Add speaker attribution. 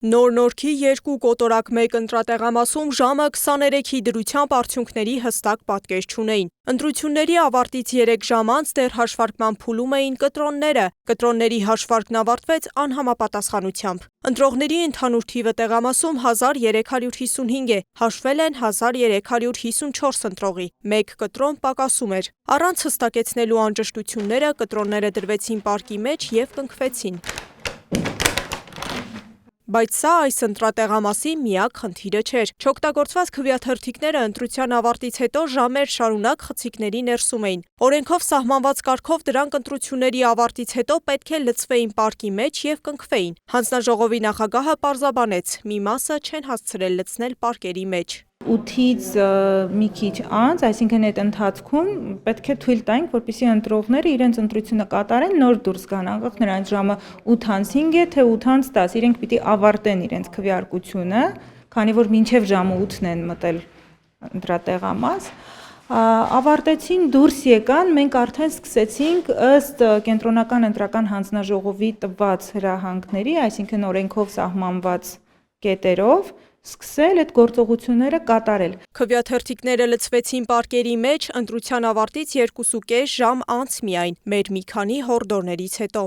Speaker 1: Նոր Նորքի 2 կոտորակ 1 ընտրատեղամասում ժամը 23-ի դրությամբ արդյունքների հստակ պատկեր չունեին։ Ընտրությունների ավարտից 3 ժամ անց դեռ հաշվարկման փուլում էին կտրոնները։ Կտրոնների հաշվարկն ավարտվեց անհամապատասխանությամբ։ Ընտրողների ընդհանուր թիվը տեղամասում 1355 է, հաշվել են 1354 ընտրողի, 1 կտրոն պակասում էր։ Առանց հստակեցնելու անճշտությունները կտրոնները դրվեցին պարկի մեջ և կնքվեցին։ Բայց սա այս ընտրատեղամասի միակ խնդիրը չէր։ Չօգտագործված քվեաթերթիկները ընտրության ավարտից հետո ժամեր շարունակ խցիկների ներսում էին։ Օրենքով սահմանված կարգով դրանք ընտրությունների ավարտից հետո պետք է լցվեին պարկի մեջ և կնքվեին։ Հանձնաժողովի նախագահը պարզաբանեց՝ մի մասը չեն հասցրել լցնել պարկերի մեջ։
Speaker 2: 8-ից մի քիչ անց, այսինքն այդ ընթացքում պետք է թույլ տանք, որպեսզի ընտրողները իրենց ընտրությունը կատարեն, նոր դուրս գան, անկախ նրանից ժամը 8:05 է, թե 8:10, իրենք պիտի ավարտեն իրենց քվեարկությունը, քանի որ մինչև ժամը 8-ն են մտել ընտրատեղամաս, ավարտեցին, դուրս եկան, մենք արդեն սկսեցինք ըստ կենտրոնական ընտրական հանձնաժողովի տված հրահանգների, այսինքն օրենքով սահմանված կետերով, սկսել այդ գործողությունները կատարել։
Speaker 1: Քվեաթերթիկները լցվեցին պարկերի մեջ ընտրության ավարտից 2.5 ժամ անց միայն, մեր մի քանի հորդորներից հետո։